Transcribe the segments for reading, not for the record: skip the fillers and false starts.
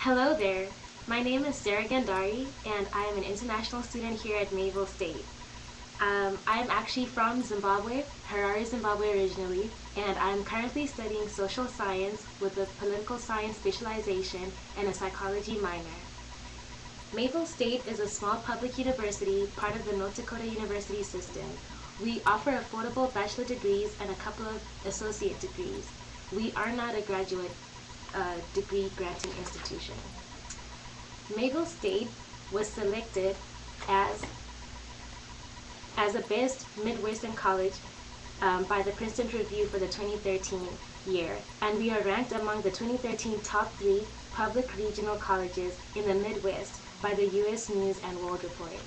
Hello there. My name is Sarah Gandari, and I am an international student here at Mayville State. I am actually from Zimbabwe, Harare, Zimbabwe originally, and I'm currently studying social science with a political science specialization and a psychology minor. Mayville State is a small public university, part of the North Dakota University system. We offer affordable bachelor degrees and a couple of associate degrees. We are not a graduate degree granting institution. Mayville State was selected as a best Midwestern college by the Princeton Review for the 2013 year, and we are ranked among the 2013 top 3 public regional colleges in the Midwest by the U.S. News and World Report.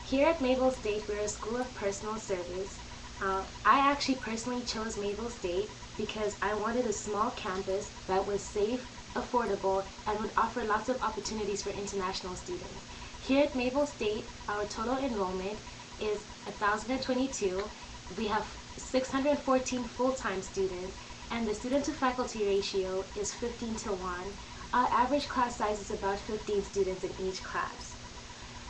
Here at Mayville State, we're a school of personal service. I actually personally chose Mayville State because I wanted a small campus that was safe, affordable, and would offer lots of opportunities for international students. Here at Mayville State, our total enrollment is 1,022. We have 614 full-time students, and the student-to-faculty ratio is 15:1. Our average class size is about 15 students in each class.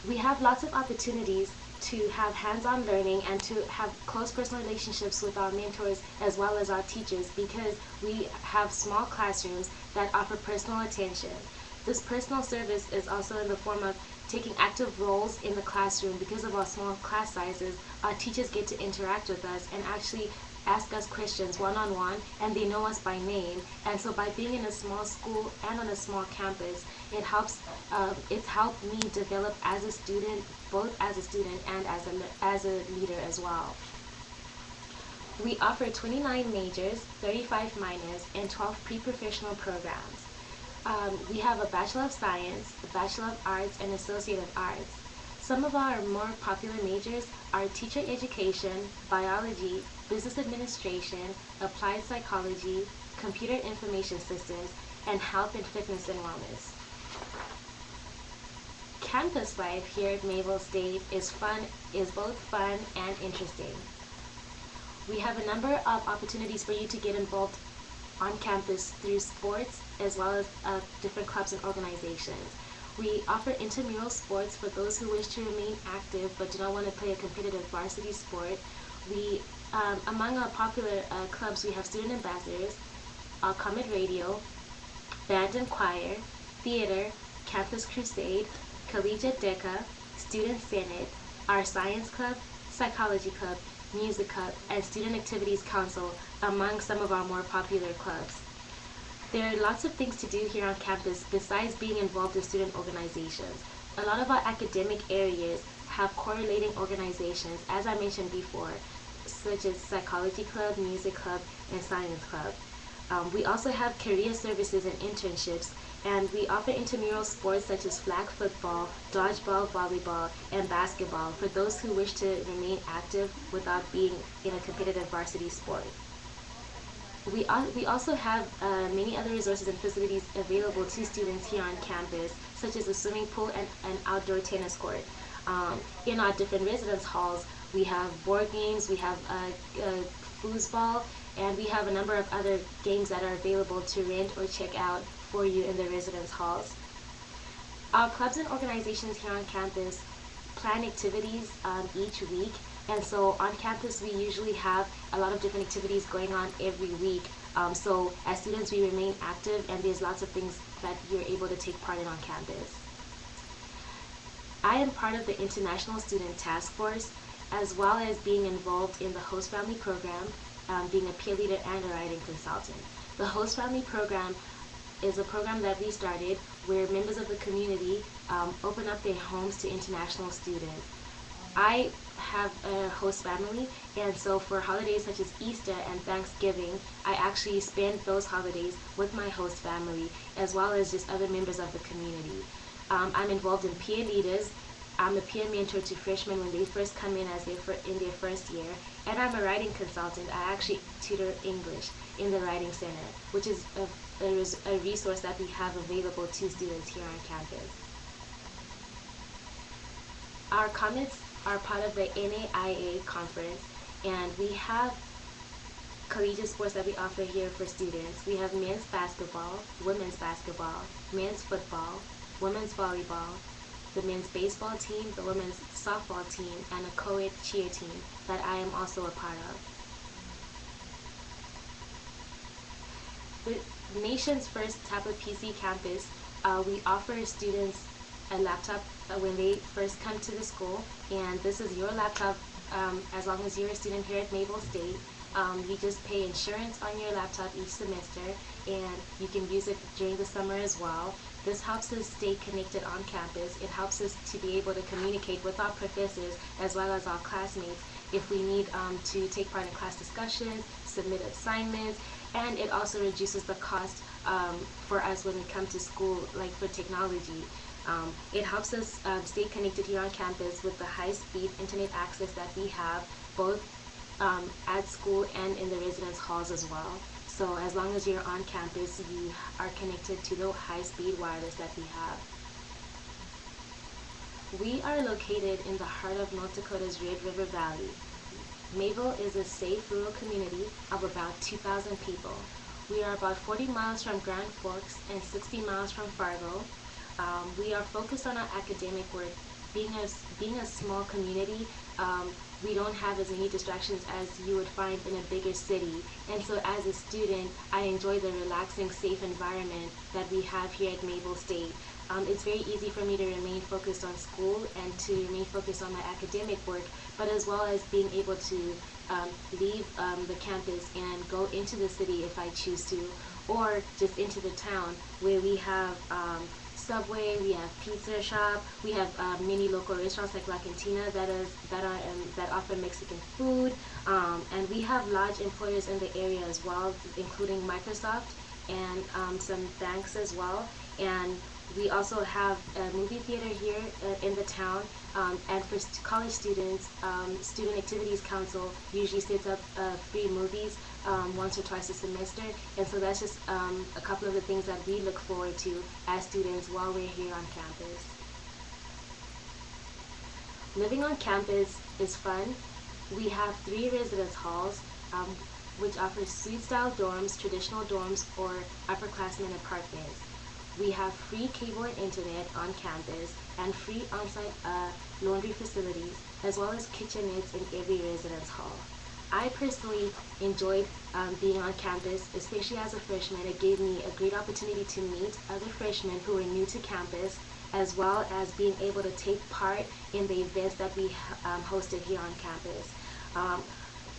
We have lots of opportunities to have hands-on learning and to have close personal relationships with our mentors as well as our teachers because we have small classrooms that offer personal attention. This personal service is also in the form of taking active roles in the classroom. Because of our small class sizes, our teachers get to interact with us and actually ask us questions one-on-one, and they know us by name. And so by being in a small school and on a small campus, it's helped me develop as a student, both as a student and as a leader as well. We offer 29 majors, 35 minors, and 12 pre-professional programs. We have a Bachelor of Science, a Bachelor of Arts, and Associate of Arts. Some of our more popular majors are teacher education, biology, business administration, applied psychology, computer information systems, and health and fitness and wellness. Campus life here at Mayville State is both fun and interesting. We have a number of opportunities for you to get involved on campus through sports as well as different clubs and organizations. We offer intramural sports for those who wish to remain active but do not want to play a competitive varsity sport. Among our popular clubs, we have student ambassadors, Comet Radio, band and choir, theater, campus crusade, collegiate DECA, student senate, our science club, psychology club, music club, and student activities council, among some of our more popular clubs. There are lots of things to do here on campus besides being involved in student organizations. A lot of our academic areas have correlating organizations, as I mentioned before, such as psychology club, music club, and science club. We also have career services and internships, and we offer intramural sports such as flag football, dodgeball, volleyball, and basketball for those who wish to remain active without being in a competitive varsity sport. We also have many other resources and facilities available to students here on campus, such as a swimming pool and an outdoor tennis court. In our different residence halls, we have board games, we have foosball, and we have a number of other games that are available to rent or check out for you in the residence halls. Our clubs and organizations here on campus plan activities each week, and so on campus we usually have a lot of different activities going on every week. So as students we remain active, and there's lots of things that you're able to take part in on campus. I am part of the International Student Task Force, as well as being involved in the Host Family Program, being a peer leader and a writing consultant. The Host Family Program is a program that we started where members of the community open up their homes to international students. I have a host family, and so for holidays such as Easter and Thanksgiving, I actually spend those holidays with my host family as well as just other members of the community. I'm involved in peer leaders. I'm a peer mentor to freshmen when they first come in in their first year, and I'm a writing consultant. I actually tutor English in the Writing Center, which is a resource that we have available to students here on campus. Our comments are part of the NAIA conference, and we have collegiate sports that we offer here for students. We have men's basketball, women's basketball, men's football, women's volleyball, the men's baseball team, the women's softball team, and a co-ed cheer team that I am also a part of. The nation's first tablet PC campus, we offer students a laptop when they first come to the school, and this is your laptop as long as you're a student here at Mayville State. You just pay insurance on your laptop each semester, and you can use it during the summer as well. This helps us stay connected on campus. It helps us to be able to communicate with our professors as well as our classmates if we need to take part in class discussions, submit assignments, and it also reduces the cost for us when we come to school, like for technology. It helps us stay connected here on campus with the high-speed internet access that we have both at school and in the residence halls as well. So as long as you're on campus, you are connected to the high-speed wireless that we have. We are located in the heart of North Dakota's Red River Valley. Mayville is a safe rural community of about 2,000 people. We are about 40 miles from Grand Forks and 60 miles from Fargo. We are focused on our academic work. Being a small community, we don't have as many distractions as you would find in a bigger city. And so as a student, I enjoy the relaxing, safe environment that we have here at Mayville State. It's very easy for me to remain focused on school and to remain focused on my academic work, but as well as being able to leave the campus and go into the city if I choose to, or just into the town where we have Subway, we have Pizza Shop, we have many local restaurants like La Cantina that offer Mexican food, and we have large employers in the area as well, including Microsoft and some banks as well. And we also have a movie theater here in the town, and for college students, Student Activities Council usually sets up free movies once or twice a semester, and so that's just a couple of the things that we look forward to as students while we're here on campus. Living on campus is fun. We have 3 residence halls, which offer suite-style dorms, traditional dorms, or upperclassmen apartments. We have free cable and internet on campus and free on-site laundry facilities, as well as kitchenettes in every residence hall. I personally enjoyed being on campus, especially as a freshman. It gave me a great opportunity to meet other freshmen who were new to campus, as well as being able to take part in the events that we hosted here on campus.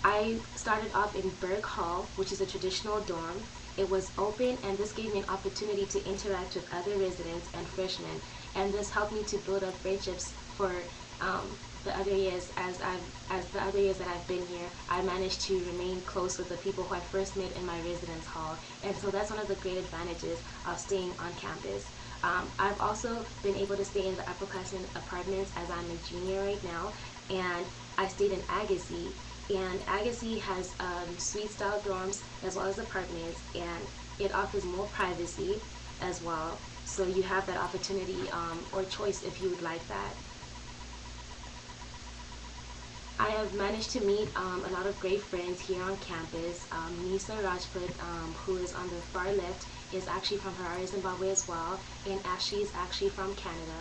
I started off in Berg Hall, which is a traditional dorm. It was open, and this gave me an opportunity to interact with other residents and freshmen, and this helped me to build up friendships for the other years. As the other years that I've been here, I managed to remain close with the people who I first met in my residence hall, and so that's one of the great advantages of staying on campus. I've also been able to stay in the upperclassmen apartments as I'm a junior right now, and I stayed in Agassiz. And Agassiz has suite-style dorms as well as apartments, and it offers more privacy as well. So you have that opportunity or choice if you would like that. I have managed to meet a lot of great friends here on campus. Nisa Rajput, who is on the far left, is actually from Harare, Zimbabwe as well, and Ashley is actually from Canada.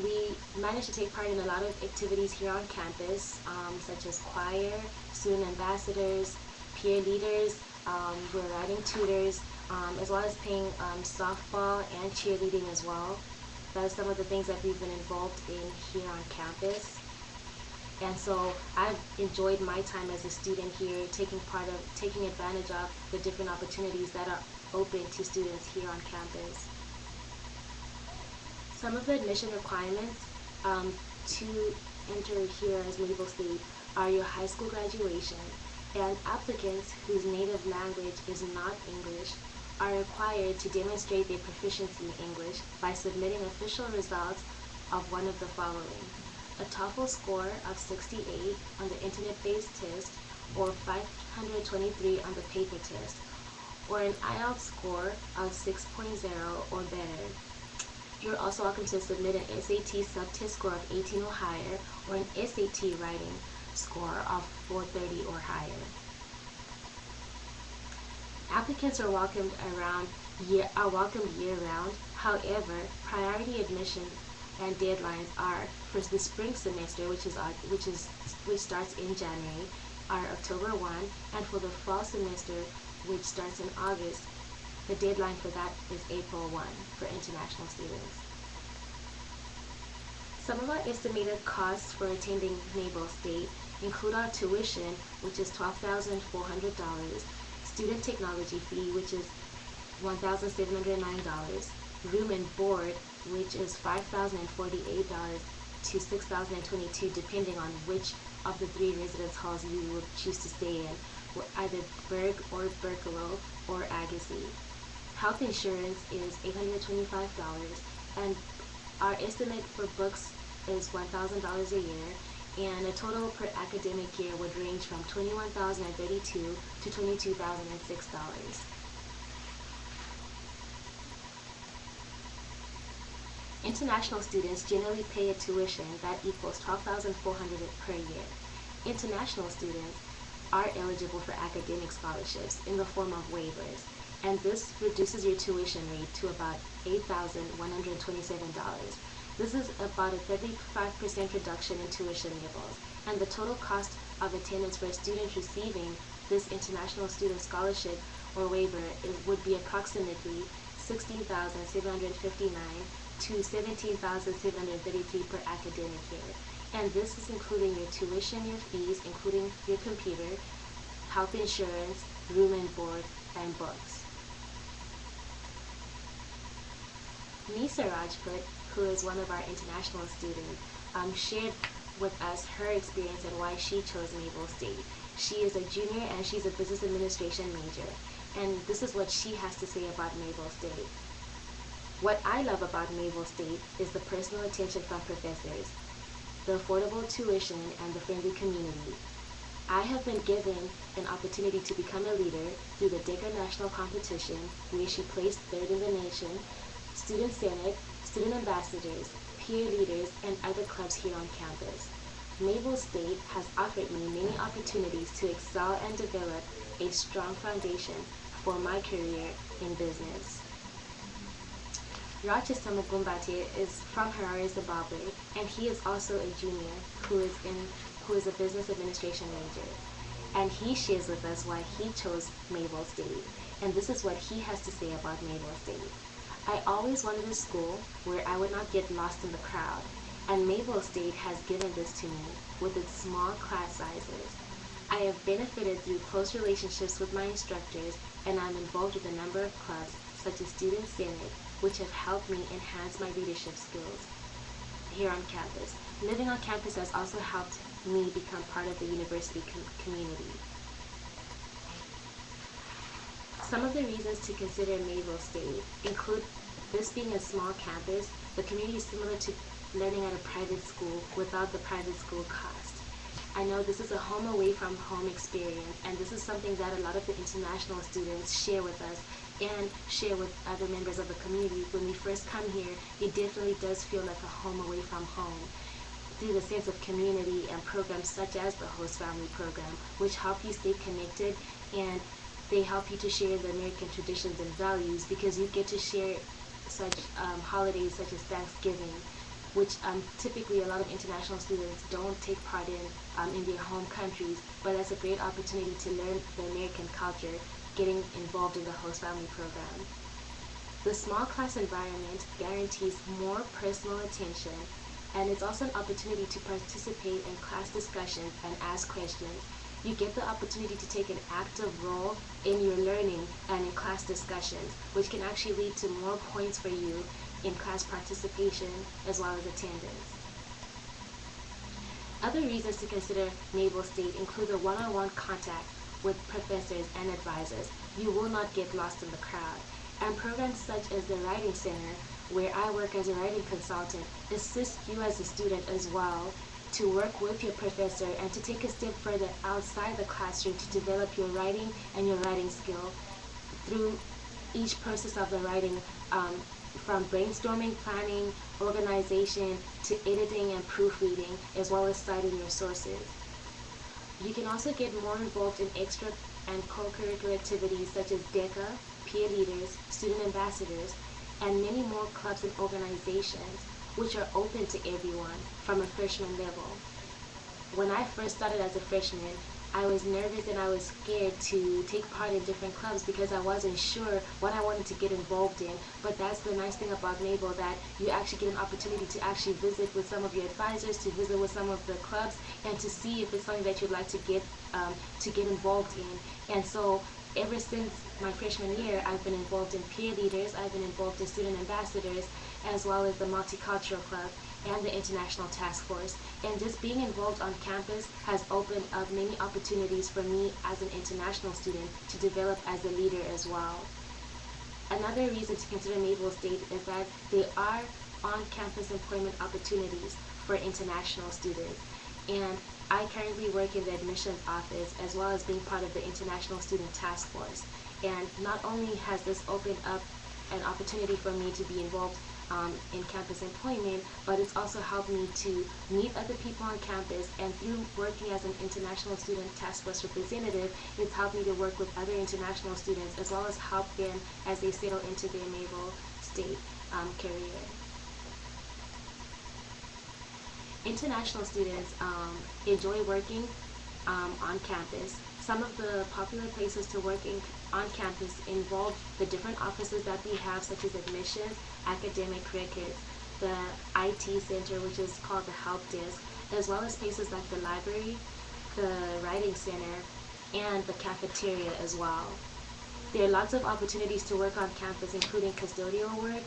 We managed to take part in a lot of activities here on campus, such as choir, student ambassadors, peer leaders, we're writing tutors, as well as playing softball and cheerleading as well. That is some of the things that we've been involved in here on campus. And so I've enjoyed my time as a student here, taking advantage of the different opportunities that are open to students here on campus. Some of the admission requirements to enter here as Mayville State are your high school graduation, and applicants whose native language is not English are required to demonstrate their proficiency in English by submitting official results of one of the following: a TOEFL score of 68 on the internet-based test, or 523 on the paper test, or an IELTS score of 6.0 or better. You're also welcome to submit an SAT subtest score of 18 or higher, or an SAT writing score of 430 or higher. Applicants are welcomed year-round. However, priority admission and deadlines are for the spring semester, which starts in January, are October 1, and for the fall semester, which starts in August, the deadline for that is April 1 for international students. Some of our estimated costs for attending Mayville State include our tuition, which is $12,400, student technology fee, which is $1,709, room and board, which is $5,048 to $6,022, depending on which of the 3 residence halls you would choose to stay in, either Berg or Berkelo or Agassiz. Health insurance is $825, and our estimate for books is $1,000 a year, and a total per academic year would range from $21,032 to $22,006. International students generally pay a tuition that equals $12,400 per year. International students are eligible for academic scholarships in the form of waivers, and this reduces your tuition rate to about $8,127. This is about a 35% reduction in tuition levels, and the total cost of attendance for a student receiving this international student scholarship or waiver would be approximately $16,759 to $17,733 per academic year. And this is including your tuition, your fees, including your computer, health insurance, room and board, and books. Nisa Rajput, who is one of our international students, shared with us her experience and why she chose Mayville State. She is a junior and she's a business administration major. And this is what she has to say about Mayville State. What I love about Mayville State is the personal attention from professors, the affordable tuition, and the friendly community. I have been given an opportunity to become a leader through the Decker National Competition, where she placed 3rd in the nation, Student Senate, student ambassadors, peer leaders, and other clubs here on campus. Mayville State has offered me many opportunities to excel and develop a strong foundation for my career in business. Rochester Mugumbate is from Harare, Zimbabwe, and he is also a junior who is a business administration major. And he shares with us why he chose Mayville State. And this is what he has to say about Mayville State. I always wanted a school where I would not get lost in the crowd, and Mayville State has given this to me with its small class sizes. I have benefited through close relationships with my instructors, and I'm involved with a number of clubs such as Student Senate, which have helped me enhance my leadership skills here on campus. Living on campus has also helped me become part of the university community. Some of the reasons to consider Mayville State include this being a small campus. The community is similar to learning at a private school without the private school cost. I know this is a home away from home experience, and this is something that a lot of the international students share with us and share with other members of the community. When we first come here, it definitely does feel like a home away from home, through the sense of community and programs such as the Host Family Program, which help you stay connected, and they help you to share the American traditions and values, because you get to share such holidays such as Thanksgiving, which typically a lot of international students don't take part in their home countries, but that's a great opportunity to learn the American culture, getting involved in the Host Family Program. The small class environment guarantees more personal attention, and it's also an opportunity to participate in class discussions and ask questions. You get the opportunity to take an active role in your learning and in class discussions, which can actually lead to more points for you in class participation as well as attendance. Other reasons to consider Mayville State include the one-on-one contact with professors and advisors. You will not get lost in the crowd. And programs such as the Writing Center, where I work as a writing consultant, assist you as a student as well to work with your professor and to take a step further outside the classroom to develop your writing and your writing skill through each process of the writing, from brainstorming, planning, organization, to editing and proofreading, as well as citing your sources. You can also get more involved in extra and co-curricular activities such as DECA, peer leaders, student ambassadors, and many more clubs and organizations which are open to everyone from a freshman level. When I first started as a freshman, I was nervous and I was scared to take part in different clubs because I wasn't sure what I wanted to get involved in. But that's the nice thing about Mayville, that you actually get an opportunity to actually visit with some of your advisors, to visit with some of the clubs, and to see if it's something that you'd like to get involved in. And so ever since my freshman year, I've been involved in peer leaders, I've been involved in student ambassadors, as well as the Multicultural Club and the International Task Force. And just being involved on campus has opened up many opportunities for me as an international student to develop as a leader as well. Another reason to consider Mayville State is that there are on-campus employment opportunities for international students. And I currently work in the admissions office as well as being part of the International Student Task Force. And not only has this opened up an opportunity for me to be involved in campus employment, but it's also helped me to meet other people on campus, and through working as an International Student Task Force representative, it's helped me to work with other international students as well as help them as they settle into their Mayville State career. International students enjoy working on campus. Some of the popular places to work on campus involve the different offices that we have, such as admissions, academic records, the IT center, which is called the help desk, as well as places like the library, the writing center, and the cafeteria as well. There are lots of opportunities to work on campus, including custodial work,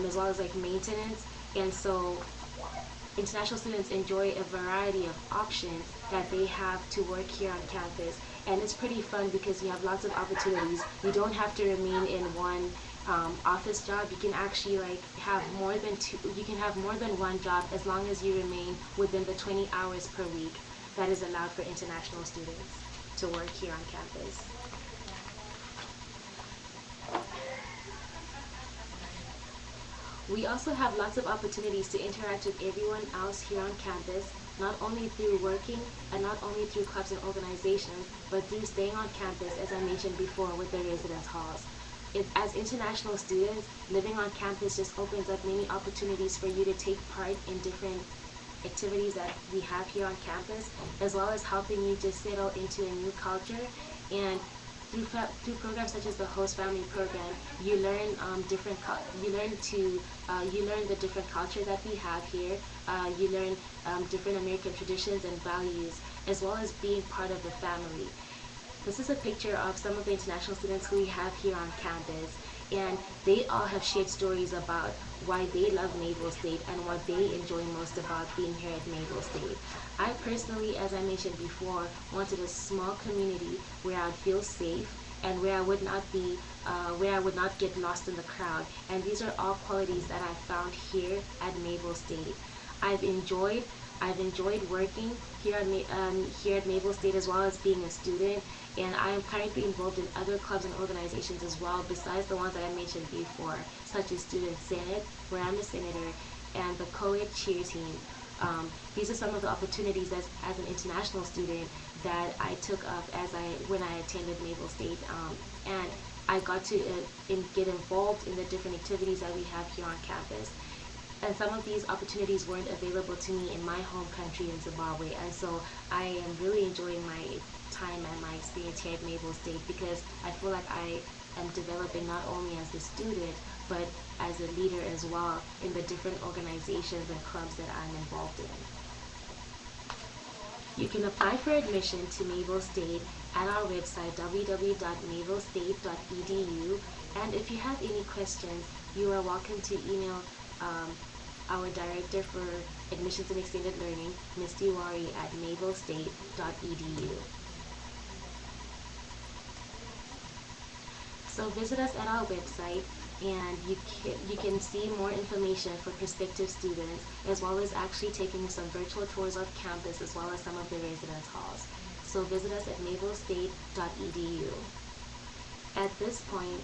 as well as like maintenance, and so international students enjoy a variety of options that they have to work here on campus. And it's pretty fun because you have lots of opportunities. You don't have to remain in one office job. You can actually have more than one job as long as you remain within the 20 hours per week that is allowed for international students to work here on campus. We also have lots of opportunities to interact with everyone else here on campus, not only through working and not only through clubs and organizations, but through staying on campus, as I mentioned before, with the residence halls. As international students, living on campus just opens up many opportunities for you to take part in different activities that we have here on campus, as well as helping you to settle into a new culture. And through programs such as the host family program, you learn the different culture that we have here. You learn different American traditions and values, as well as being part of the family. This is a picture of some of the international students who we have here on campus, and they all have shared stories about why they love Mayville State and what they enjoy most about being here at Mayville State. I personally, as I mentioned before, wanted a small community where I'd feel safe and where I would not get lost in the crowd. And these are all qualities that I found here at Mayville State. I've enjoyed working here at Mayville State, as well as being a student, and I am currently involved in other clubs and organizations as well, besides the ones that I mentioned before, such as Student Senate, where I'm a senator, and the co-ed cheer team. These are some of the opportunities as an international student that I took up when I attended Mayville State, and I got to get involved in the different activities that we have here on campus. And some of these opportunities weren't available to me in my home country in Zimbabwe, and so I am really enjoying my time and my experience here at Mayville State, because I feel like I am developing not only as a student, but as a leader as well in the different organizations and clubs that I'm involved in. You can apply for admission to Mayville State at our website, www.mayvillestate.edu, and if you have any questions, you are welcome to email our Director for Admissions and Extended Learning, Ms. Diwari, at mayvillestate.edu. So visit us at our website, and you can see more information for prospective students, as well as actually taking some virtual tours of campus, as well as some of the residence halls. So visit us at mayvillestate.edu. At this point,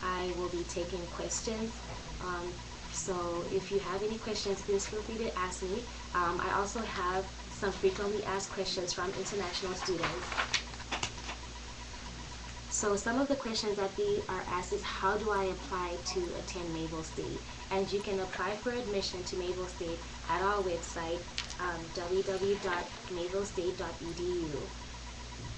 I will be taking questions. So if you have any questions, please feel free to ask me. I also have some frequently asked questions from international students. So some of the questions that they are asked is, how do I apply to attend Mayville State? And you can apply for admission to Mayville State at our website, www.mayvillestate.edu.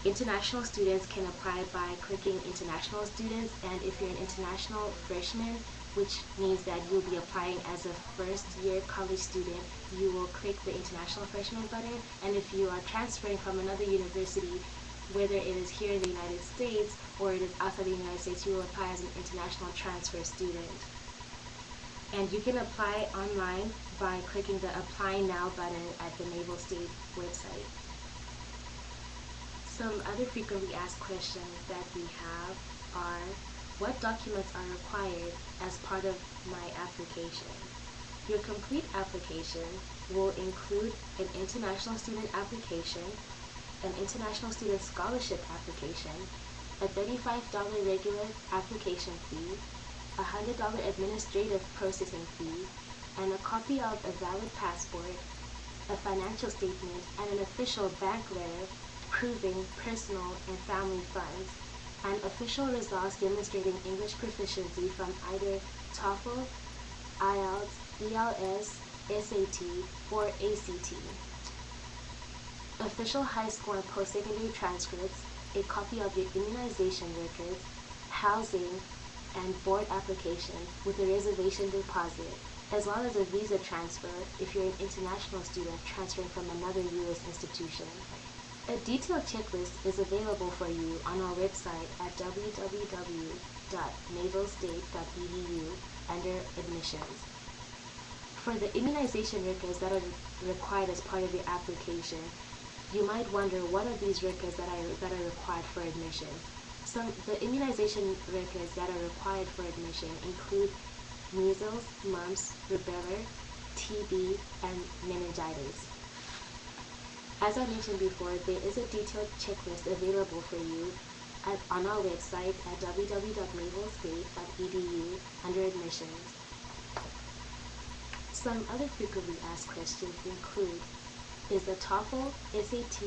International students can apply by clicking International Students, and if you're an international freshman, which means that you'll be applying as a first-year college student, you will click the International Freshman button, and if you are transferring from another university, whether it is here in the United States or it is outside the United States, you will apply as an international transfer student. And you can apply online by clicking the Apply Now button at the Mayville State website. Some other frequently asked questions that we have are, what documents are required as part of my application? Your complete application will include an international student application, an international student scholarship application, a $35 regular application fee, a $100 administrative processing fee, and a copy of a valid passport, a financial statement, and an official bank letter proving personal and family funds, and official results demonstrating English proficiency from either TOEFL, IELTS, ELS, SAT, or ACT. Official high school and post-secondary transcripts, a copy of your immunization records, housing, and board application with a reservation deposit, as well as a visa transfer if you're an international student transferring from another U.S. institution. A detailed checklist is available for you on our website at www.mayvillestate.edu under Admissions. For the immunization records that are required as part of your application, you might wonder, what are these records that are required for admission? The immunization records that are required for admission include measles, mumps, rubella, TB, and meningitis. As I mentioned before, there is a detailed checklist available for you on our website at www.mayvillestate.edu under Admissions. Some other frequently asked questions include, is the TOEFL, SAT,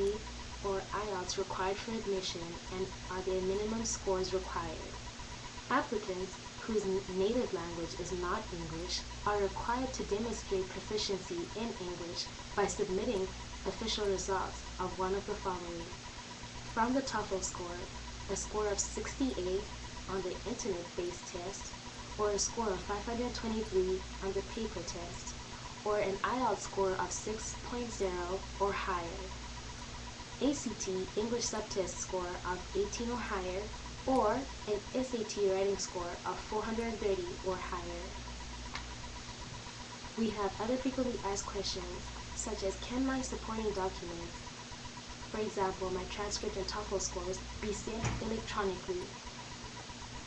or IELTS required for admission, and are there minimum scores required? Applicants whose native language is not English are required to demonstrate proficiency in English by submitting official results of one of the following. From the TOEFL score, a score of 68 on the internet-based test, or a score of 523 on the paper test, or an IELTS score of 6.0 or higher. ACT English subtest score of 18 or higher, or an SAT writing score of 430 or higher. We have other frequently asked questions, such as, can my supporting documents, for example, my transcript and TOEFL scores, be sent electronically?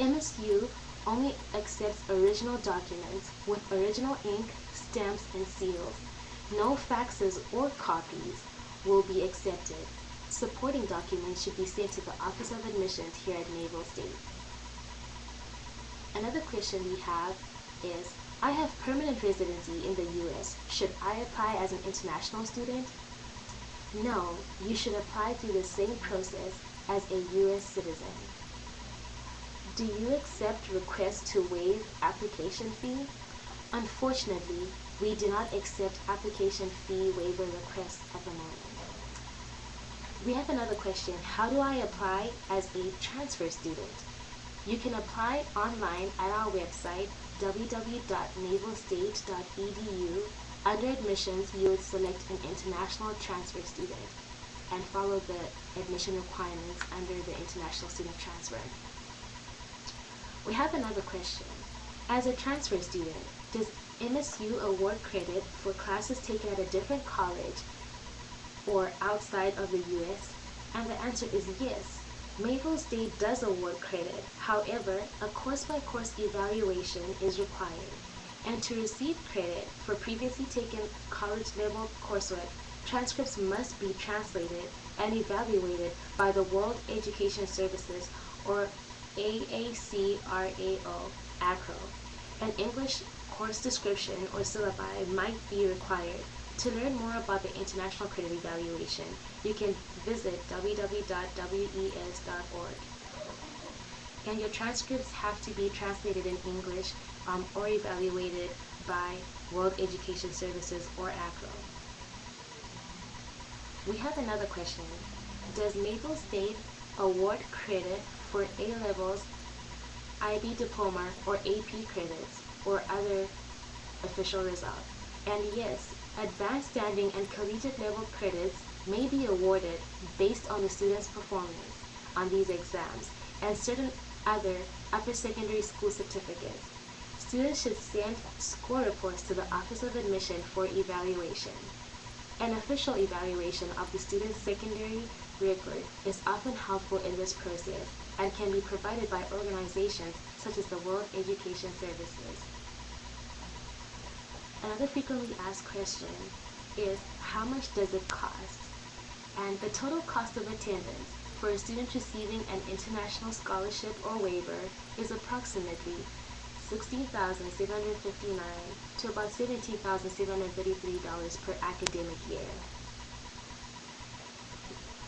MSU only accepts original documents with original ink, stamps, and seals. No faxes or copies will be accepted. Supporting documents should be sent to the Office of Admissions here at Mayville State. Another question we have is, I have permanent residency in the U.S. Should I apply as an international student? No, you should apply through the same process as a U.S. citizen. Do you accept requests to waive application fee? Unfortunately, we do not accept application fee waiver requests at the moment. We have another question. How do I apply as a transfer student? You can apply online at our website, www.mayvillestate.edu. Under Admissions, you would select an international transfer student and follow the admission requirements under the international student transfer. We have another question. As a transfer student, does MSU award credit for classes taken at a different college or outside of the U.S.? And the answer is yes. Mayville State does award credit. However, a course-by-course evaluation is required. And to receive credit for previously taken college-level coursework, transcripts must be translated and evaluated by the World Education Services, or AACRAO, ACRO. An English course description or syllabi might be required. To learn more about the International Credit Evaluation, you can visit www.wes.org. And your transcripts have to be translated in English or evaluated by World Education Services or ACRO. We have another question. Does Mayville State award credit for A-levels, IB diploma, or AP credits, or other official results? And yes, advanced standing and collegiate level credits may be awarded based on the student's performance on these exams and certain other upper secondary school certificates. Students should send score reports to the Office of Admission for evaluation. An official evaluation of the student's secondary record is often helpful in this process and can be provided by organizations such as the World Education Services. Another frequently asked question is, how much does it cost? And the total cost of attendance for a student receiving an international scholarship or waiver is approximately $16,759 to about $17,733 per academic year.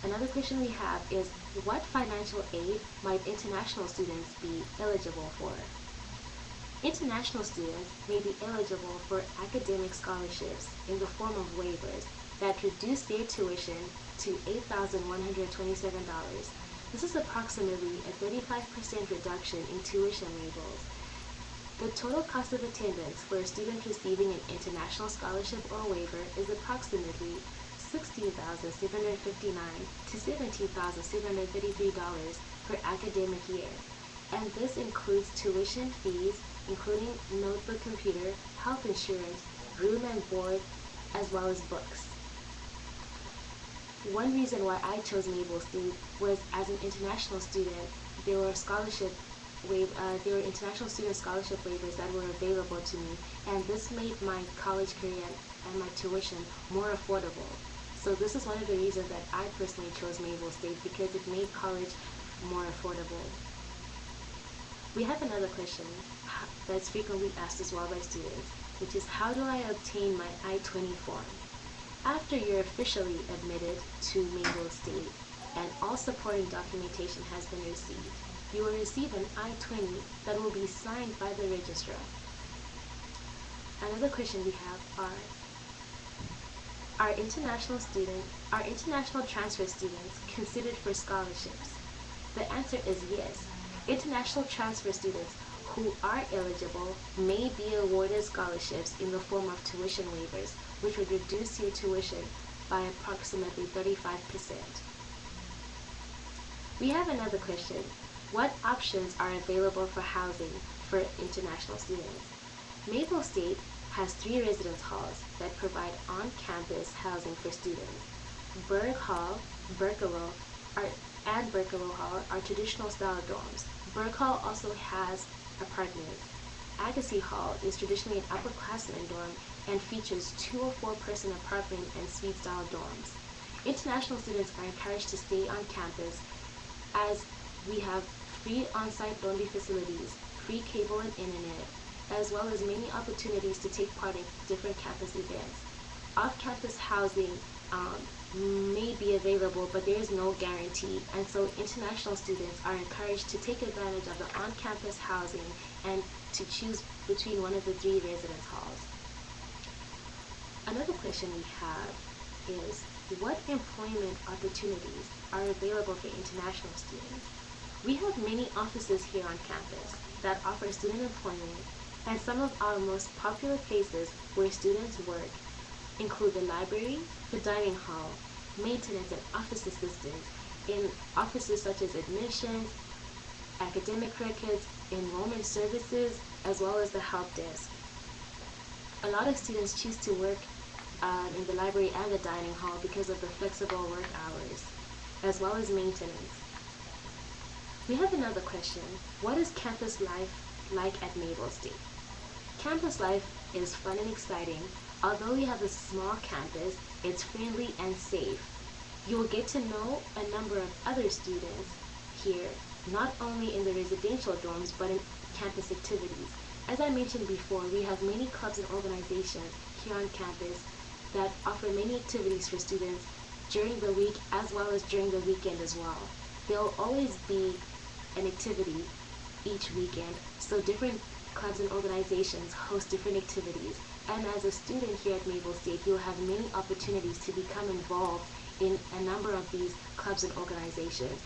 Another question we have is, what financial aid might international students be eligible for? International students may be eligible for academic scholarships in the form of waivers that reduce their tuition to $8,127. This is approximately a 35% reduction in tuition waivers. The total cost of attendance for a student receiving an international scholarship or waiver is approximately $16,759 to $17,733 per academic year, and this includes tuition fees, including notebook, computer, health insurance, room and board, as well as books. One reason why I chose Mayville State was, as an international student, there were international student scholarship waivers that were available to me, and this made my college career and my tuition more affordable. So this is one of the reasons that I personally chose Mayville State, because it made college more affordable. We have another question that's frequently asked as well by students, which is, how do I obtain my I-20 form? After you're officially admitted to Mayville State and all supporting documentation has been received, you will receive an I-20 that will be signed by the registrar. Another question we have are international transfer students considered for scholarships? The answer is yes. International transfer students who are eligible may be awarded scholarships in the form of tuition waivers, which would reduce your tuition by approximately 35%. We have another question. What options are available for housing for international students? Mayville State has 3 residence halls that provide on-campus housing for students. Berg Hall, and Berkeley Hall are traditional style dorms. Berg Hall also has apartments. Agassiz Hall is traditionally an upperclassmen dorm and features 2 or 4 person apartment and suite style dorms. International students are encouraged to stay on campus as we have free on-site laundry facilities, free cable and internet, as well as many opportunities to take part in different campus events. Off-campus housing may be available, but there is no guarantee, and so international students are encouraged to take advantage of the on-campus housing and to choose between one of the 3 residence halls. Another question we have is, what employment opportunities are available for international students? We have many offices here on campus that offer student employment, and some of our most popular places where students work include the library, the dining hall, maintenance and office assistants in offices such as admissions, academic records, enrollment services, as well as the help desk. A lot of students choose to work in the library and the dining hall because of the flexible work hours, as well as maintenance. We have another question. What is campus life like at Mayville State? Campus life is fun and exciting. Although we have a small campus, it's friendly and safe. You will get to know a number of other students here, not only in the residential dorms, but in campus activities. As I mentioned before, we have many clubs and organizations here on campus that offer many activities for students during the week as well as during the weekend as well. There will always be an activity each weekend, so different clubs and organizations host different activities. And as a student here at Mayville State, you'll have many opportunities to become involved in a number of these clubs and organizations.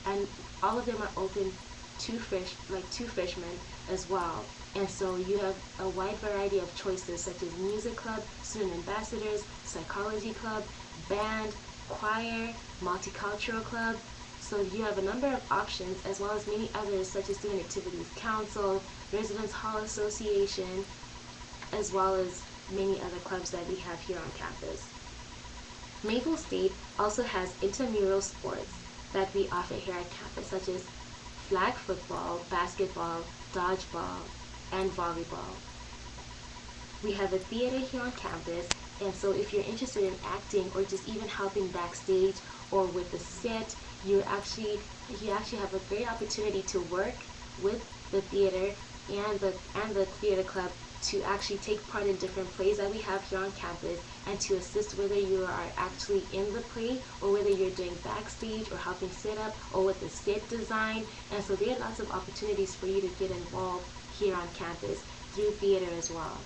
And all of them are open to freshmen as well. And so you have a wide variety of choices such as music club, student ambassadors, psychology club, band, choir, multicultural club. So you have a number of options as well as many others such as student activities council, residence hall association, as well as many other clubs that we have here on campus. Mayville State also has intramural sports that we offer here at campus, such as flag football, basketball, dodgeball, and volleyball. We have a theater here on campus, and so if you're interested in acting or just even helping backstage or with the set, you actually have a great opportunity to work with the theater and the theater club to actually take part in different plays that we have here on campus and to assist whether you are actually in the play or whether you're doing backstage or helping set up or with the set design. And so there are lots of opportunities for you to get involved here on campus through theater as well.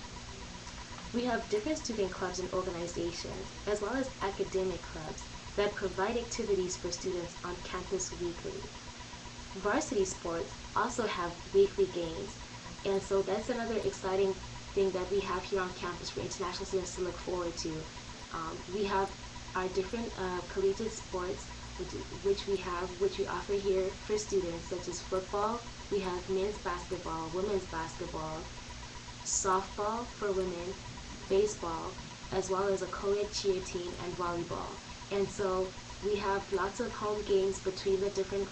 We have different student clubs and organizations as well as academic clubs that provide activities for students on campus weekly. Varsity sports also have weekly games, and so that's another exciting thing that we have here on campus for international students to look forward to. We have our different collegiate sports which we offer here for students, such as football. We have men's basketball, women's basketball, softball for women, baseball, as well as a co-ed cheer team and volleyball. And so we have lots of home games between the different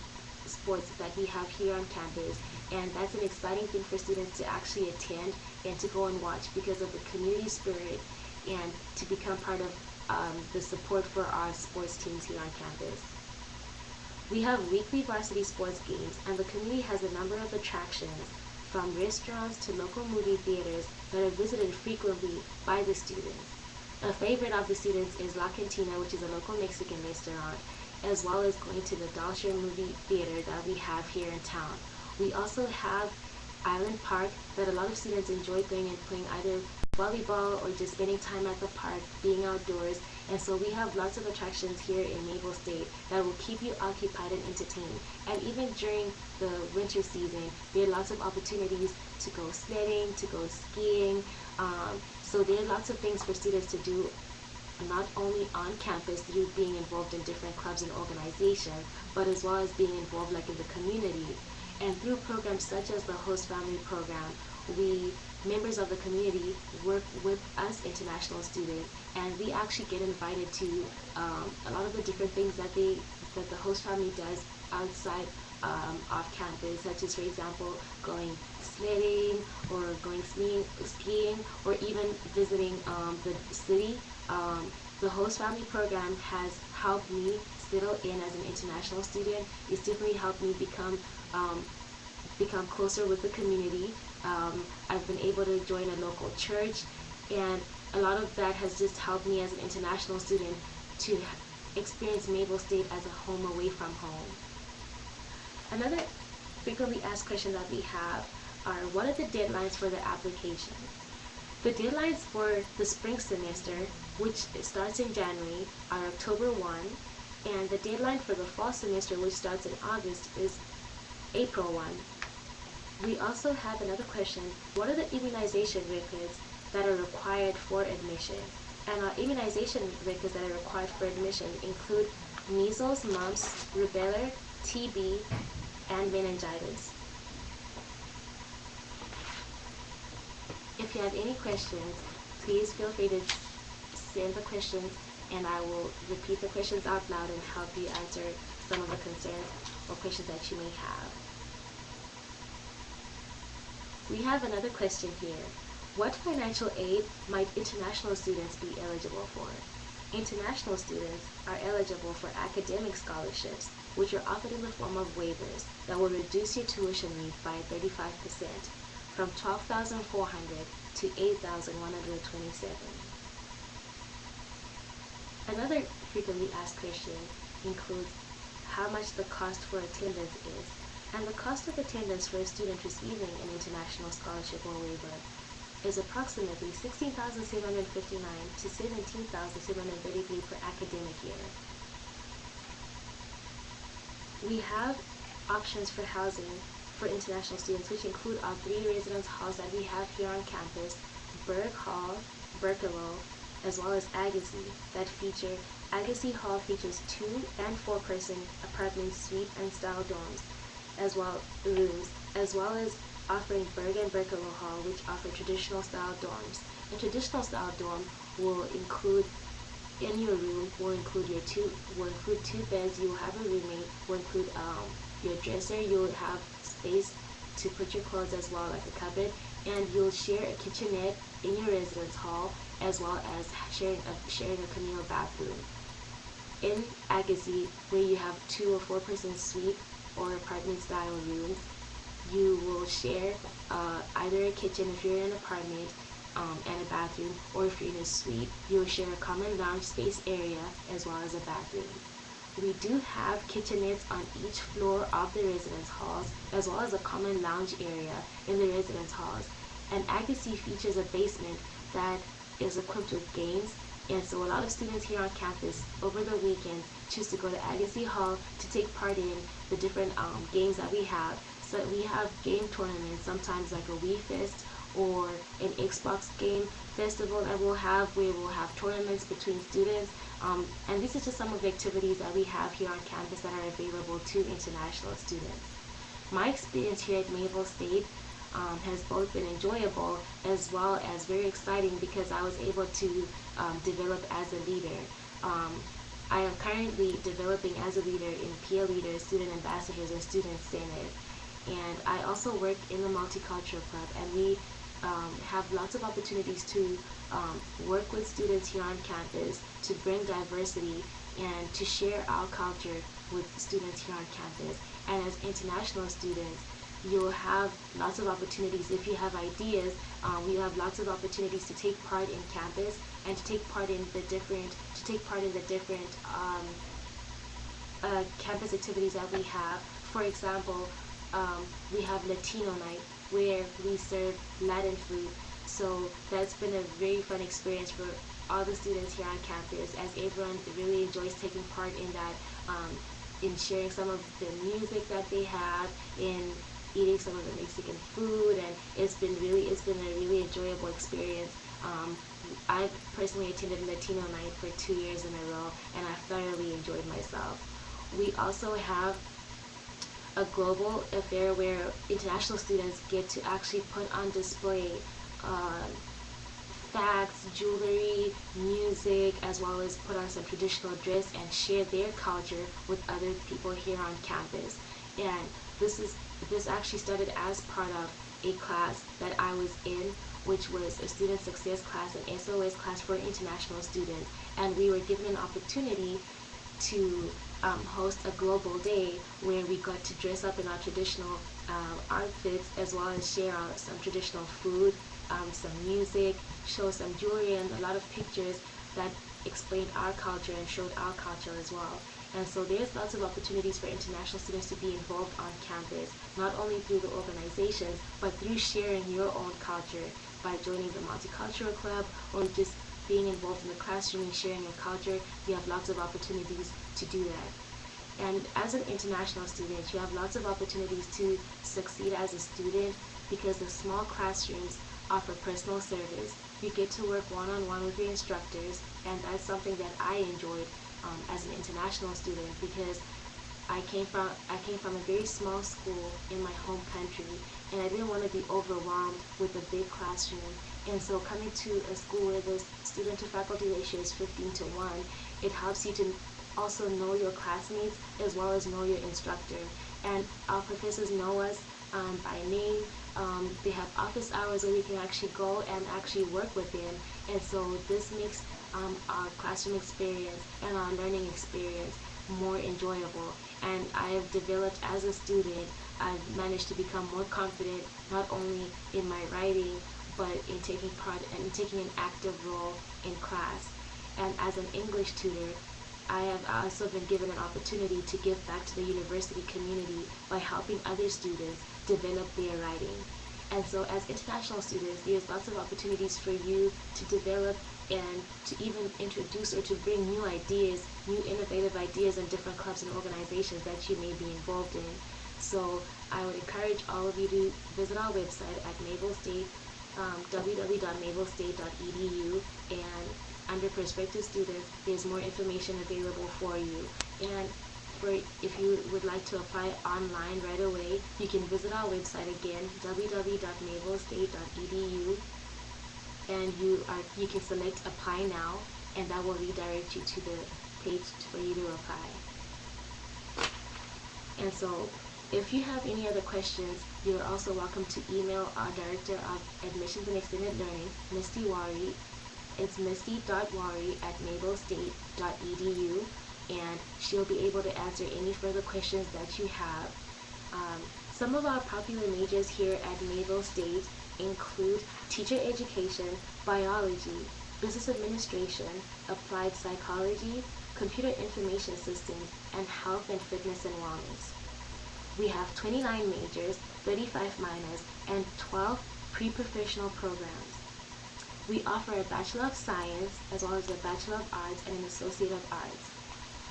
sports that we have here on campus, and that's an exciting thing for students to actually attend and to go and watch because of the community spirit and to become part of the support for our sports teams here on campus. We have weekly varsity sports games, and the community has a number of attractions from restaurants to local movie theaters that are visited frequently by the students. A favorite of the students is La Cantina, which is a local Mexican restaurant, as well as going to the Dalshire movie theater that we have here in town. We also have Island Park that a lot of students enjoy going and playing either volleyball or just spending time at the park, being outdoors. And so we have lots of attractions here in Mayville State that will keep you occupied and entertained. And even during the winter season, there are lots of opportunities to go sledding, to go skiing. So there are lots of things for students to do, not only on campus through being involved in different clubs and organizations, but as well as being involved like in the community. And through programs such as the Host Family Program, members of the community work with us international students, and we actually get invited to a lot of the different things that the host family does outside off campus, such as, for example, going sledding or going skiing or even visiting the city. The Host Family Program has helped me settle in as an international student. It's definitely helped me become closer with the community. I've been able to join a local church, and a lot of that has just helped me as an international student to experience Mayville State as a home away from home. Another frequently asked question that we have are, what are the deadlines for the application? The deadlines for the spring semester, which starts in January, are October 1, and the deadline for the fall semester, which starts in August, is April 1. We also have another question, what are the immunization records that are required for admission? And our immunization records that are required for admission include measles, mumps, rubella, TB, and meningitis. If you have any questions, please feel free to send the questions, and I will repeat the questions out loud and help you answer some of the concerns or questions that you may have. We have another question here. What financial aid might international students be eligible for? International students are eligible for academic scholarships, which are offered in the form of waivers that will reduce your tuition rate by 35%, from $12,400 to $8,127. Another frequently asked question includes how much the cost for attendance is. And the cost of attendance for a student receiving an international scholarship or waiver is approximately $16,759 to $17,733 per academic year. We have options for housing for international students, which include our 3 residence halls that we have here on campus: Berg Hall, Berkelo, as well as Agassiz. Agassiz Hall features 2 and 4 person apartment suite and style dorms, as well as offering Berg and Berkelo Hall, which offer traditional style dorms. A traditional style dorm will include in your room will include 2 beds. You will have a roommate. Will include your dresser. You'll have space to put your clothes as well, like a cupboard, and you'll share a kitchenette in your residence hall, as well as sharing a communal bathroom. In Agassiz, where you have 2 or 4 person suite or apartment style rooms, you will share either a kitchen if you're in an apartment, and a bathroom, or if you're in a suite, you will share a common lounge space area as well as a bathroom. We do have kitchenettes on each floor of the residence halls, as well as a common lounge area in the residence halls. And Agassiz features a basement that is equipped with games, and so a lot of students here on campus over the weekend choose to go to Agassiz Hall to take part in the different games that we have. So we have game tournaments, sometimes like a Wii Fest or an Xbox game festival that we'll have, where we'll have tournaments between students. And these are just some of the activities that we have here on campus that are available to international students. My experience here at Mayville State has both been enjoyable as well as very exciting, because I was able to develop as a leader. I am currently developing as a leader in peer leaders, student ambassadors, and student senate. And I also work in the multicultural club, and we have lots of opportunities to work with students here on campus to bring diversity and to share our culture with students here on campus. And as international students, you'll have lots of opportunities. If you have ideas, we have lots of opportunities to take part in campus and to take part in the different campus activities that we have. For example, we have Latino night, where we serve Latin food. So that's been a very fun experience for all the students here on campus, as everyone really enjoys taking part in that, in sharing some of the music that they have, in eating some of the Mexican food, and it's been a really enjoyable experience. I personally attended Latino night for 2 years in a row, and I thoroughly enjoyed myself. We also have a global affair where international students get to actually put on display facts, jewelry, music, as well as put on some traditional dress and share their culture with other people here on campus. And this actually started as part of a class that I was in, which was a student success class, an SOS class for international students. And we were given an opportunity to host a global day where we got to dress up in our traditional outfits, as well as share some traditional food, some music, show some jewelry, and a lot of pictures that explained our culture and showed our culture as well. And so there's lots of opportunities for international students to be involved on campus, not only through the organizations, but through sharing your own culture by joining the multicultural club, or just being involved in the classroom and sharing your culture. You have lots of opportunities to do that. And as an international student, you have lots of opportunities to succeed as a student, because the small classrooms offer personal service. You get to work one-on-one with your instructors, and that's something that I enjoyed as an international student, because I came from a very small school in my home country, and I didn't want to be overwhelmed with a big classroom. And so coming to a school where the student to faculty ratio is 15:1, it helps you to also know your classmates as well as know your instructor. And our professors know us by name. They have office hours where we can actually go and actually work with them. And so this makes our classroom experience and our learning experience more enjoyable. And I have developed as a student. I've managed to become more confident, not only in my writing, but in taking part and taking an active role in class. And as an English tutor, I have also been given an opportunity to give back to the university community by helping other students develop their writing. And so as international students, there's lots of opportunities for you to develop and to even introduce or to bring new ideas, new innovative ideas in different clubs and organizations that you may be involved in. So I would encourage all of you to visit our website at Mayville State, www.mayvillestate.edu, and under prospective students, there's more information available for you. And if you would like to apply online right away, you can visit our website again, www.mayvillestate.edu, and you can select apply now, and that will redirect you to the page for you to apply. And so if you have any other questions, you're also welcome to email our Director of Admissions and Extended Learning, Misty Wari. It's misty.wari@mayvillestate.edu, and she'll be able to answer any further questions that you have. Some of our popular majors here at Mayville State include teacher education, biology, business administration, applied psychology, computer information systems, and health and fitness and wellness. We have 29 majors, 35 minors, and 12 pre-professional programs. We offer a Bachelor of Science as well as a Bachelor of Arts and an Associate of Arts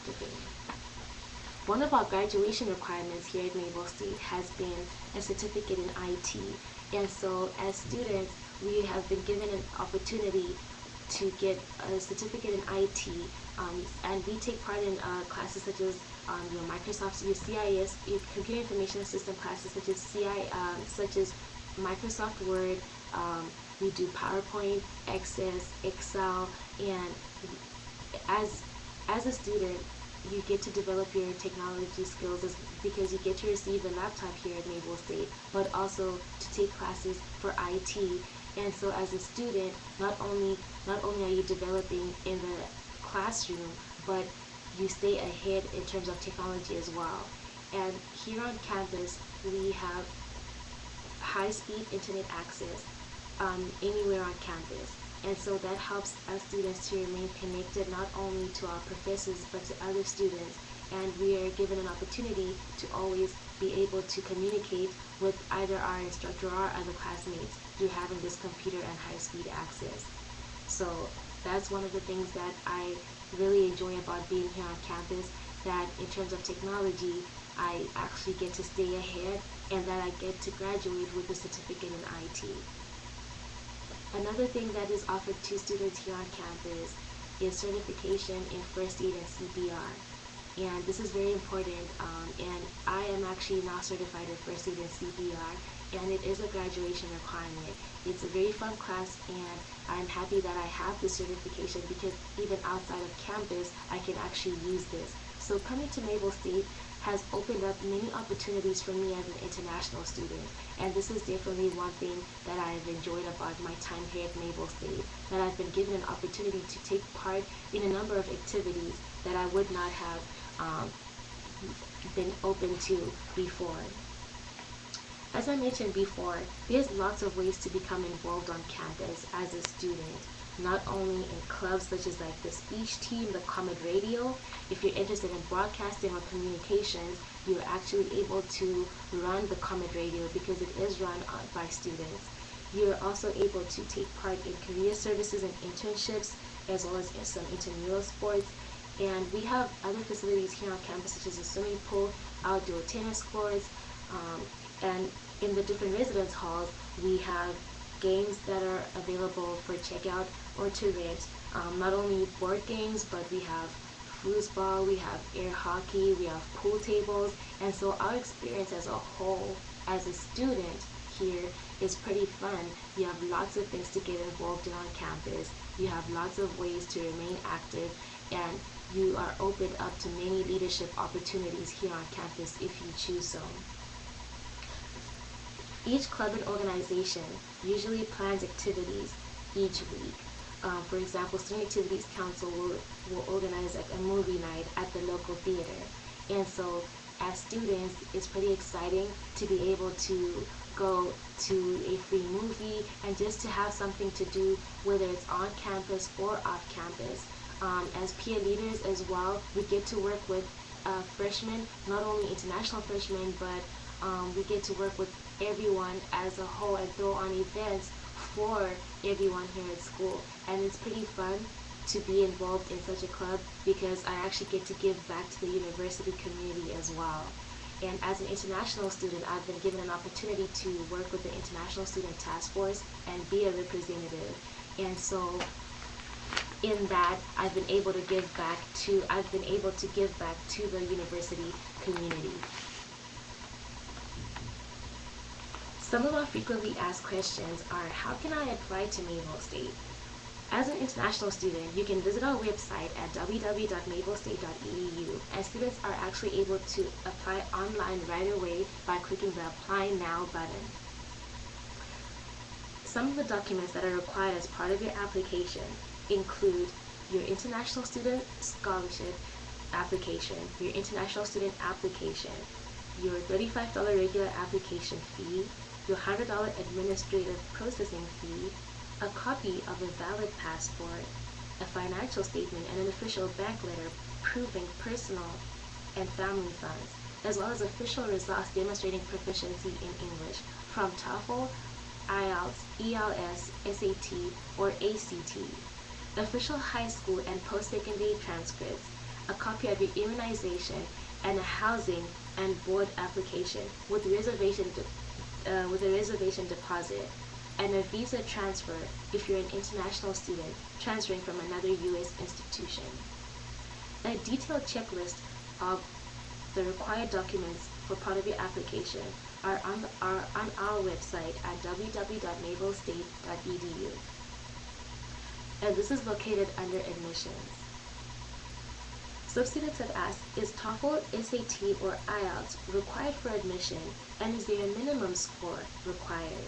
degree. One of our graduation requirements here at Mayville State has been a certificate in IT. And so as students, we have been given an opportunity to get a certificate in IT, and we take part in classes such as your Microsoft, your CIS, your Computer Information System classes such as Microsoft Word. We do PowerPoint, Access, Excel, and as a student, you get to develop your technology skills because you get to receive a laptop here at Mayville State, but also to take classes for IT. And so as a student, not only are you developing in the classroom, but you stay ahead in terms of technology as well. And here on campus, we have high-speed internet access anywhere on campus. And so that helps us students to remain connected not only to our professors but to other students. And we are given an opportunity to always be able to communicate with either our instructor or our other classmates through having this computer and high-speed access. So that's one of the things that I really enjoy about being here on campus, that in terms of technology, I actually get to stay ahead and that I get to graduate with a certificate in IT. Another thing that is offered to students here on campus is certification in first aid and CPR. And this is very important, and I am actually now certified in first aid and CPR, and it is a graduation requirement. It's a very fun class, and I'm happy that I have this certification because even outside of campus, I can actually use this. So coming to Mayville State has opened up many opportunities for me as an international student, and this is definitely one thing that I have enjoyed about my time here at Mayville State, that I've been given an opportunity to take part in a number of activities that I would not have been open to before. As I mentioned before, there's lots of ways to become involved on campus as a student, not only in clubs such as like the speech team, the Comet Radio. If you're interested in broadcasting or communications, you're actually able to run the Comet Radio because it is run by students. You're also able to take part in career services and internships, as well as in some intramural sports. And we have other facilities here on campus such as a swimming pool, outdoor tennis courts, and in the different residence halls, we have games that are available for checkout or to rent. Not only board games, but we have foosball, we have air hockey, we have pool tables, and so our experience as a whole, as a student here, is pretty fun. You have lots of things to get involved in on campus. You have lots of ways to remain active, and you are opened up to many leadership opportunities here on campus if you choose so. Each club and organization usually plans activities each week. For example, Student Activities Council will organize like a movie night at the local theater. And so as students, it's pretty exciting to be able to go to a free movie and just to have something to do, whether it's on campus or off campus. As peer leaders as well, we get to work with freshmen, not only international freshmen, but we get to work with everyone as a whole and throw on events for everyone here at school. And it's pretty fun to be involved in such a club because I actually get to give back to the university community as well. And as an international student, I've been given an opportunity to work with the International Student Task Force and be a representative. And so in that, I've been able to give back to the university community. Some of our frequently asked questions are, how can I apply to Mayville State? As an international student, you can visit our website at www.mavyillestate.edu, and students are actually able to apply online right away by clicking the Apply Now button. Some of the documents that are required as part of your application include your International Student Scholarship application, your International Student application, your $35 regular application fee, your $100 administrative processing fee, a copy of a valid passport, a financial statement, and an official bank letter proving personal and family funds, as well as official results demonstrating proficiency in English from TOEFL, IELTS, ELS, SAT, or ACT, official high school and post-secondary transcripts, a copy of your immunization, and a housing and board application with a reservation deposit, and a visa transfer if you're an international student transferring from another U.S. institution. A detailed checklist of the required documents for part of your application are on our website at www.mavyillestate.edu. And this is located under admissions. Some students have asked, is TOEFL, SAT, or IELTS required for admission, and is there a minimum score required?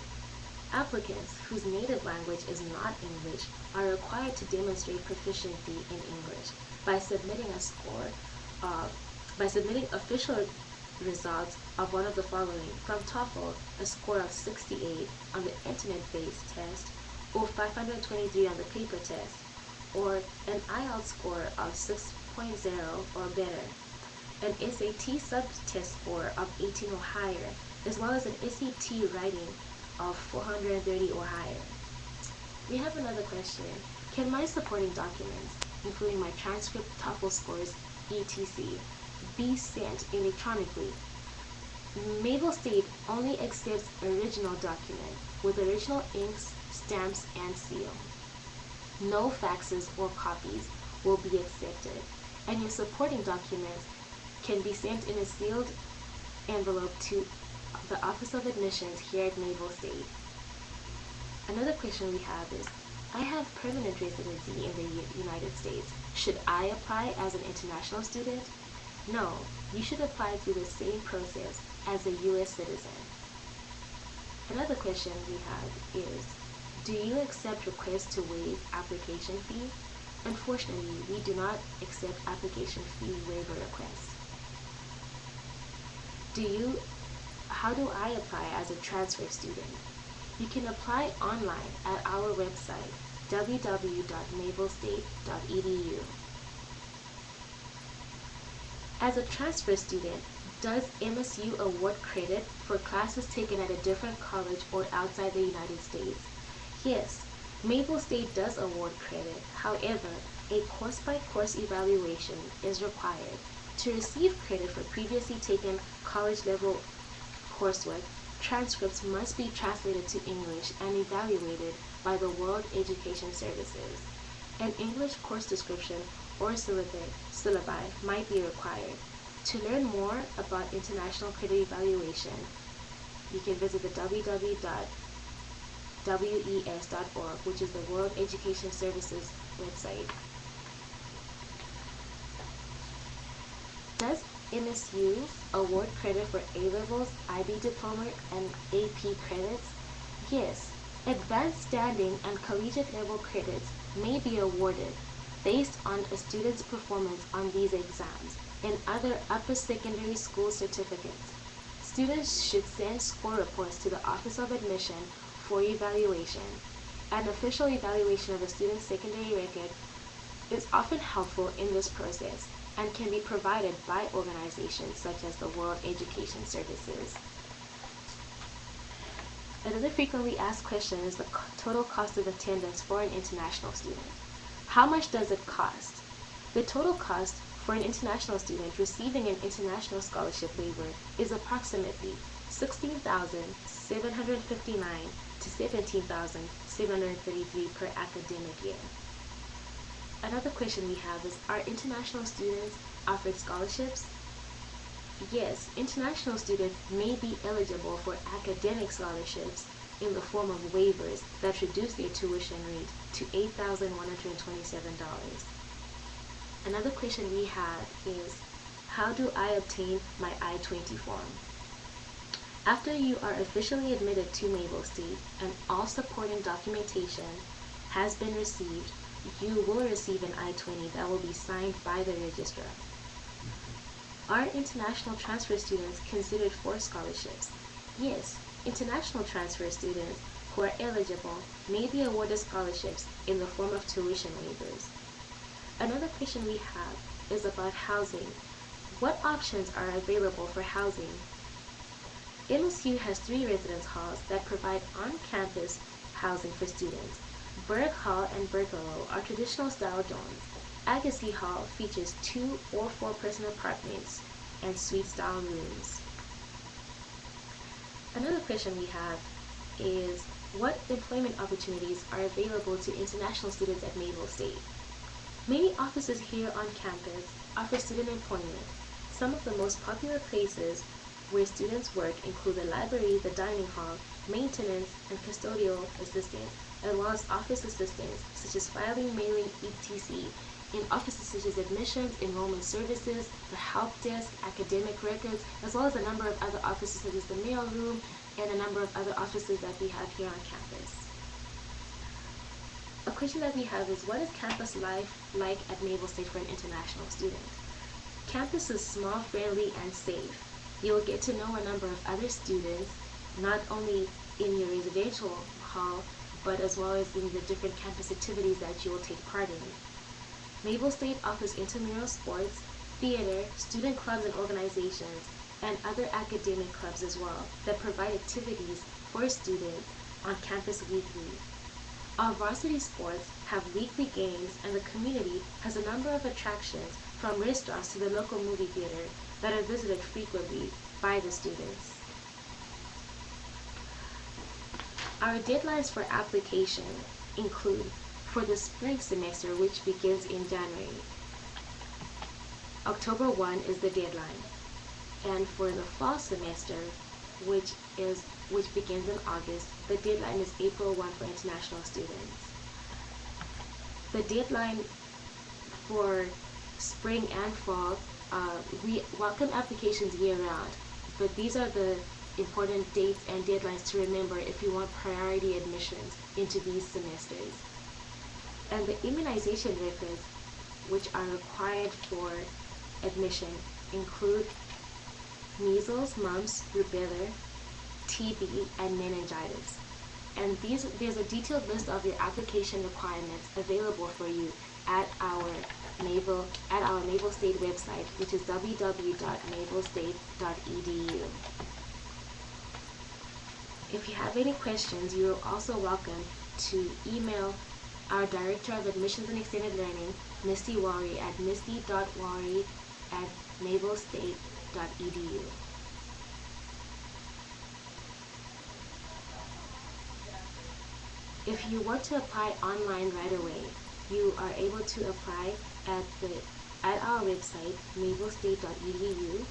Applicants whose native language is not English are required to demonstrate proficiency in English by submitting official results of one of the following. From TOEFL, a score of 68 on the internet-based test, or 523 on the paper test, or an IELTS score of 6.0 or better, an SAT sub-test score of 18 or higher, as well as an SAT writing of 430 or higher. We have another question. Can my supporting documents, including my transcript, TOEFL scores, etc., be sent electronically? Mayville State only accepts original document with original inks, stamps, and seal. No faxes or copies will be accepted, and your supporting documents can be sent in a sealed envelope to the Office of Admissions here at Mayville State. Another question we have is, I have permanent residency in the United States. Should I apply as an international student? No, you should apply through the same process as a U.S. citizen. Another question we have is, do you accept requests to waive application fee? Unfortunately, we do not accept application fee waiver requests. How do I apply as a transfer student? You can apply online at our website, www.mavyillestate.edu. As a transfer student, does MSU award credit for classes taken at a different college or outside the United States? Yes, Mayville State does award credit. However, a course-by-course evaluation is required. To receive credit for previously taken college-level coursework, transcripts must be translated to English and evaluated by the World Education Services. An English course description or syllabi might be required. To learn more about international credit evaluation, you can visit the www.WES.org, which is the World Education Services website. Does MSU award credit for A-levels, IB diploma, and AP credits? Yes, advanced standing and collegiate level credits may be awarded based on a student's performance on these exams and other upper secondary school certificates. Students should send score reports to the Office of Admission for evaluation. An official evaluation of a student's secondary record is often helpful in this process and can be provided by organizations such as the World Education Services. Another frequently asked question is the total cost of attendance for an international student. How much does it cost? The total cost for an international student receiving an international scholarship waiver is approximately $16,759 to $17,733 per academic year. Another question we have is, are international students offered scholarships? Yes, international students may be eligible for academic scholarships in the form of waivers that reduce their tuition rate to $8,127. Another question we have is, how do I obtain my I-20 form? After you are officially admitted to Mayville State and all supporting documentation has been received, you will receive an I-20 that will be signed by the registrar. Are international transfer students considered for scholarships? Yes, international transfer students who are eligible may be awarded scholarships in the form of tuition waivers. Another question we have is about housing. What options are available for housing? MSU has 3 residence halls that provide on-campus housing for students. Berg Hall and Bergalow are traditional style dorms. Agassiz Hall features 2 or 4-person apartments and suite style rooms. Another question we have is, what employment opportunities are available to international students at Mayville State? Many offices here on campus offer student employment. Some of the most popular places where students work include the library, the dining hall, maintenance, and custodial assistants, as well as office assistants such as filing, mailing, etc., in offices such as admissions, enrollment services, the help desk, academic records, as well as a number of other offices such as the mail room and a number of other offices that we have here on campus. A question that we have is, what is campus life like at Mayville State for an international student? Campus is small, friendly, and safe. You will get to know a number of other students, not only in your residential hall, but as well as in the different campus activities that you will take part in. Mayville State offers intramural sports, theater, student clubs and organizations, and other academic clubs as well that provide activities for students on campus weekly. Our varsity sports have weekly games, and the community has a number of attractions from restaurants to the local movie theater that are visited frequently by the students. Our deadlines for application include, for the spring semester, which begins in January, October 1 is the deadline. And for the fall semester, which begins in August, the deadline is April 1 for international students. The deadline for spring and fall, we welcome applications year-round, but these are the important dates and deadlines to remember if you want priority admissions into these semesters. And the immunization records, which are required for admission, include measles, mumps, rubella, TB, and meningitis. And there's a detailed list of your application requirements available for you at our Mayville State website, which is www.mayvillestate.edu. If you have any questions, you are also welcome to email our Director of Admissions and Extended Learning, Misty Wari, at misty.wari@mayvillestate.edu. If you want to apply online right away, you are able to apply at our website, mayvillestate.edu,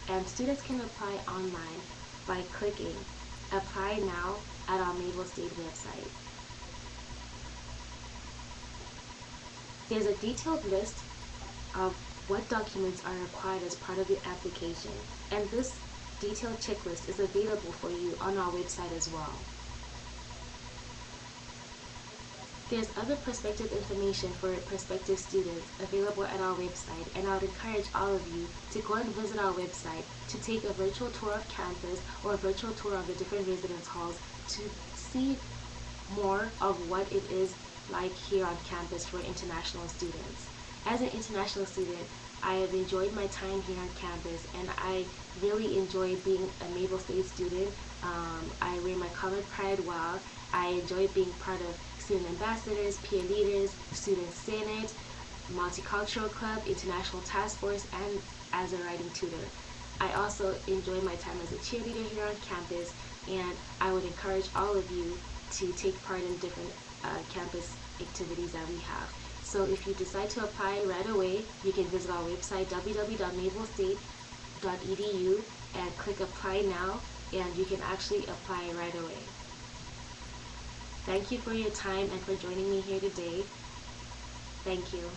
and students can apply online by clicking Apply Now at our Mayville State website. There's a detailed list of what documents are required as part of your application, and this detailed checklist is available for you on our website as well. There's other prospective information for prospective students available at our website, and I would encourage all of you to go and visit our website to take a virtual tour of campus or a virtual tour of the different residence halls to see more of what it is like here on campus for international students. As an international student, I have enjoyed my time here on campus, and I really enjoy being a Mayville State student. I wear my color pride well. I enjoy being part of student ambassadors, peer leaders, student senate, multicultural club, international task force, and as a writing tutor. I also enjoy my time as a cheerleader here on campus, and I would encourage all of you to take part in different campus activities that we have. So if you decide to apply right away, you can visit our website www.mayvillestate.edu and click apply now, and you can actually apply right away. Thank you for your time and for joining me here today. Thank you.